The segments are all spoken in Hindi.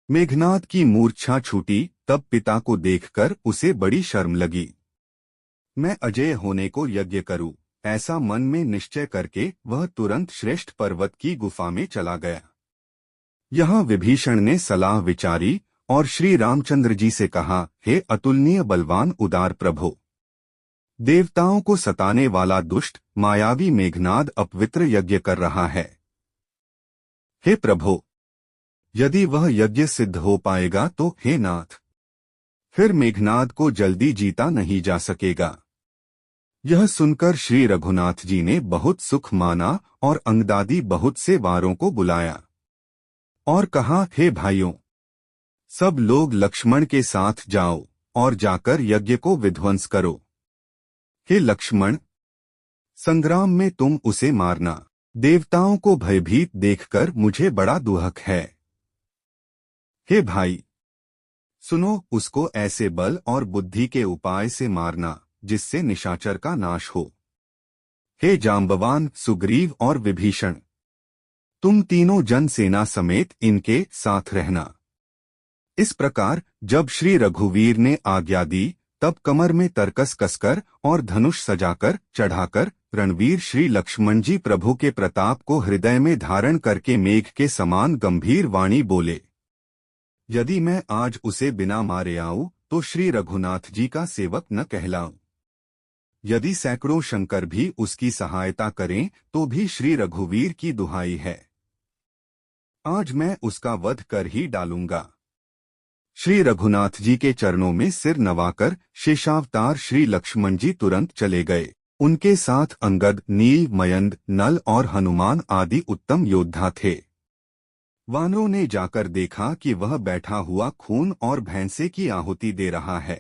मेघनाद की मूर्छा छूटी, तब पिता को देखकर उसे बड़ी शर्म लगी। मैं अजय होने को यज्ञ करूं, ऐसा मन में निश्चय करके वह तुरंत श्रेष्ठ पर्वत की गुफा में चला गया। यहाँ विभीषण ने सलाह विचारी और श्री रामचंद्र जी से कहा, हे अतुलनीय बलवान उदार प्रभो, देवताओं को सताने वाला दुष्ट मायावी मेघनाद अपवित्र यज्ञ कर रहा है। हे प्रभो, यदि वह यज्ञ सिद्ध हो पाएगा तो हे नाथ, फिर मेघनाद को जल्दी जीता नहीं जा सकेगा। यह सुनकर श्री रघुनाथ जी ने बहुत सुख माना और अंगदादी बहुत से वारों को बुलाया और कहा, हे भाइयों, सब लोग लक्ष्मण के साथ जाओ और जाकर यज्ञ को विध्वंस करो। हे लक्ष्मण, संग्राम में तुम उसे मारना। देवताओं को भयभीत देखकर मुझे बड़ा दुहक है। हे भाई, सुनो, उसको ऐसे बल और बुद्धि के उपाय से मारना जिससे निशाचर का नाश हो। हे जाम्बवान, सुग्रीव और विभीषण, तुम तीनों जन सेना समेत इनके साथ रहना। इस प्रकार जब श्री रघुवीर ने आज्ञा दी, तब कमर में तरकस कसकर और धनुष सजाकर चढ़ाकर रणवीर श्री लक्ष्मण जी प्रभु के प्रताप को हृदय में धारण करके मेघ के समान गंभीर वाणी बोले, यदि मैं आज उसे बिना मारे आऊं तो श्री रघुनाथ जी का सेवक न कहलाऊं। यदि सैकड़ों शंकर भी उसकी सहायता करें तो भी श्री रघुवीर की दुहाई है, आज मैं उसका वध कर ही डालूंगा। श्री रघुनाथ जी के चरणों में सिर नवाकर शेषावतार श्री लक्ष्मण जी तुरंत चले गए। उनके साथ अंगद, नील, मयंद, नल और हनुमान आदि उत्तम योद्धा थे। वानरों ने जाकर देखा कि वह बैठा हुआ खून और भैंसे की आहुति दे रहा है।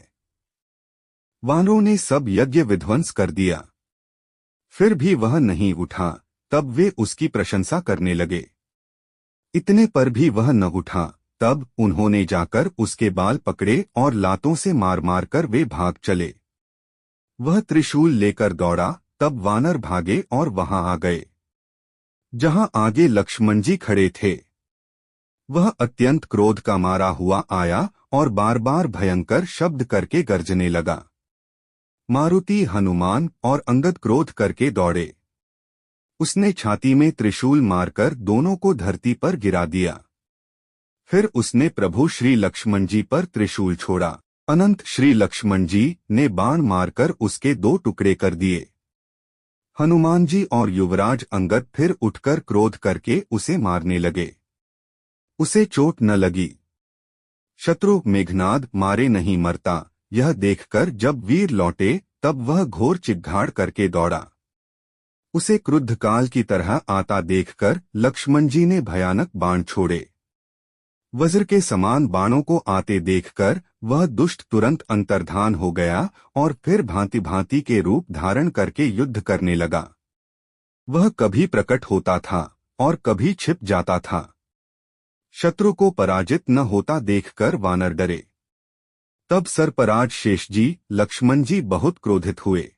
वानरों ने सब यज्ञ विध्वंस कर दिया, फिर भी वह नहीं उठा। तब वे उसकी प्रशंसा करने लगे। इतने पर भी वह न उठा। तब उन्होंने जाकर उसके बाल पकड़े और लातों से मार मार कर वे भाग चले। वह त्रिशूल लेकर दौड़ा, तब वानर भागे और वहां आ गए जहां आगे लक्ष्मण जी खड़े थे। वह अत्यंत क्रोध का मारा हुआ आया और बार बार भयंकर शब्द करके गर्जने लगा। मारुति, हनुमान और अंगद क्रोध करके दौड़े। उसने छाती में त्रिशूल मारकर दोनों को धरती पर गिरा दिया। फिर उसने प्रभु श्री लक्ष्मण जी पर त्रिशूल छोड़ा। अनंत श्री लक्ष्मण जी ने बाण मारकर उसके दो टुकड़े कर दिए। हनुमान जी और युवराज अंगद फिर उठकर क्रोध करके उसे मारने लगे। उसे चोट न लगी। शत्रु मेघनाद मारे नहीं मरता, यह देखकर जब वीर लौटे तब वह घोर चिघाड़ करके दौड़ा। उसे क्रुद्ध काल की तरह आता देखकर लक्ष्मण जी ने भयानक बाण छोड़े। वज्र के समान बाणों को आते देखकर वह दुष्ट तुरंत अंतर्धान हो गया और फिर भांति भांति के रूप धारण करके युद्ध करने लगा। वह कभी प्रकट होता था और कभी छिप जाता था। शत्रु को पराजित न होता देखकर वानर डरे। तब सर्पराज शेष जी, लक्ष्मण जी बहुत क्रोधित हुए।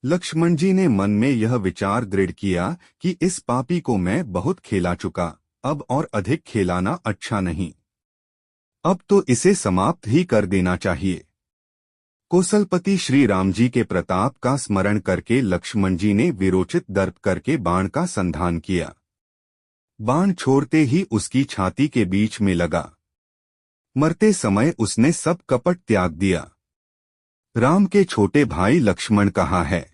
लक्ष्मण जी ने मन में यह विचार दृढ़ किया कि इस पापी को मैं बहुत खेला चुका, अब और अधिक खेलाना अच्छा नहीं। अब तो इसे समाप्त ही कर देना चाहिए। कौशलपति श्री राम जी के प्रताप का स्मरण करके लक्ष्मण जी ने वीरोचित दर्प करके बाण का संधान किया। बाण छोड़ते ही उसकी छाती के बीच में लगा। मरते समय उसने सब कपट त्याग दिया। राम के छोटे भाई लक्ष्मण कहाँ है?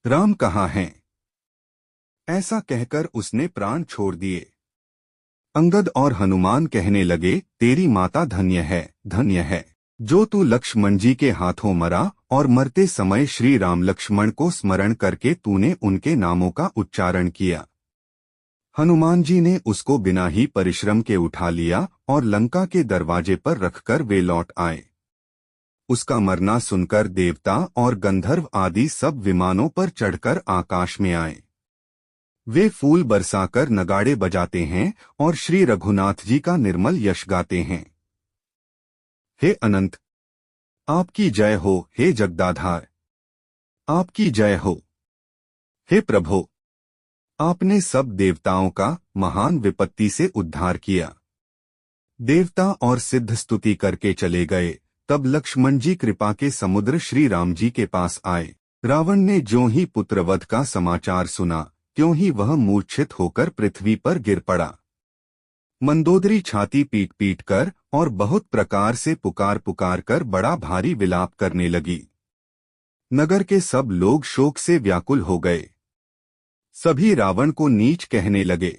राम कहाँ हैं? ऐसा कहकर उसने प्राण छोड़ दिए। अंगद और हनुमान कहने लगे, तेरी माता धन्य है, धन्य है, जो तू लक्ष्मण जी के हाथों मरा और मरते समय श्री राम लक्ष्मण को स्मरण करके तूने उनके नामों का उच्चारण किया। हनुमान जी ने उसको बिना ही परिश्रम के उठा लिया और लंका के दरवाजे पर रखकर वे लौट आए। उसका मरना सुनकर देवता और गंधर्व आदि सब विमानों पर चढ़कर आकाश में आए। वे फूल बरसाकर नगाड़े बजाते हैं और श्री रघुनाथ जी का निर्मल यश गाते हैं। हे अनंत, आपकी जय हो। हे जगदाधार, आपकी जय हो। हे प्रभो, आपने सब देवताओं का महान विपत्ति से उद्धार किया। देवता और सिद्ध स्तुति करके चले गए। तब लक्ष्मण जी कृपा के समुद्र श्री राम जी के पास आए। रावण ने ज्यों ही पुत्रवध का समाचार सुना, त्यों ही वह मूर्छित होकर पृथ्वी पर गिर पड़ा। मंदोदरी छाती पीट पीट कर और बहुत प्रकार से पुकार पुकार कर बड़ा भारी विलाप करने लगी। नगर के सब लोग शोक से व्याकुल हो गए। सभी रावण को नीच कहने लगे।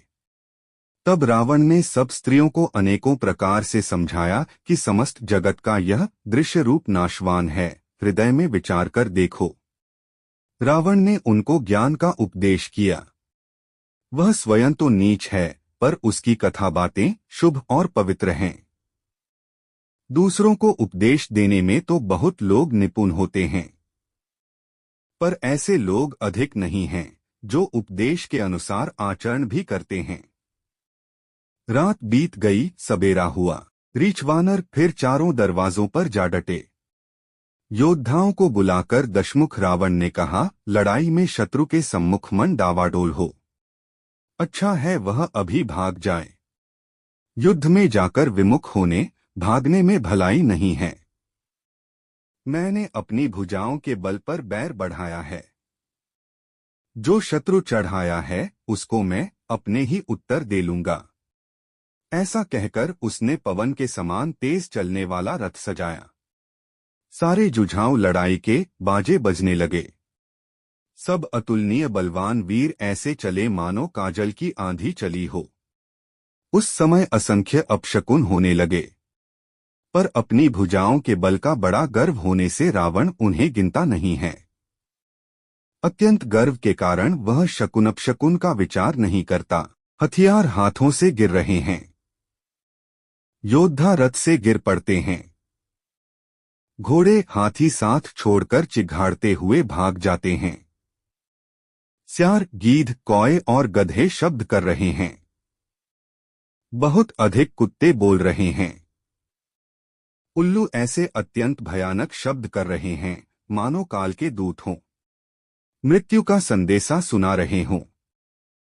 तब रावण ने सब स्त्रियों को अनेकों प्रकार से समझाया कि समस्त जगत का यह दृश्य रूप नाशवान है, हृदय में विचार कर देखो। रावण ने उनको ज्ञान का उपदेश किया। वह स्वयं तो नीच है, पर उसकी कथा बातें शुभ और पवित्र हैं। दूसरों को उपदेश देने में तो बहुत लोग निपुण होते हैं, पर ऐसे लोग अधिक नहीं हैं जो उपदेश के अनुसार आचरण भी करते हैं। रात बीत गई, सबेरा हुआ। रीछवानर फिर चारों दरवाजों पर जा डटे। योद्धाओं को बुलाकर दशमुख रावण ने कहा, लड़ाई में शत्रु के सम्मुख मन डावाडोल हो। अच्छा है वह अभी भाग जाए। युद्ध में जाकर विमुख होने भागने में भलाई नहीं है। मैंने अपनी भुजाओं के बल पर बैर बढ़ाया है। जो शत्रु चढ़ाया है उसको मैं अपने ही उत्तर दे लूंगा। ऐसा कहकर उसने पवन के समान तेज चलने वाला रथ सजाया। सारे जुझाऊ लड़ाई के बाजे बजने लगे। सब अतुलनीय बलवान वीर ऐसे चले मानो काजल की आंधी चली हो। उस समय असंख्य अपशकुन होने लगे, पर अपनी भुजाओं के बल का बड़ा गर्व होने से रावण उन्हें गिनता नहीं है। अत्यंत गर्व के कारण वह शकुनपशकुन का विचार नहीं करता। हथियार हाथों से गिर रहे हैं। योद्धा रथ से गिर पड़ते हैं। घोड़े हाथी साथ छोड़कर चिघाड़ते हुए भाग जाते हैं। स्यार, गीध, कौए और गधे शब्द कर रहे हैं। बहुत अधिक कुत्ते बोल रहे हैं। उल्लू ऐसे अत्यंत भयानक शब्द कर रहे हैं मानो काल के दूत हों, मृत्यु का संदेशा सुना रहे हों।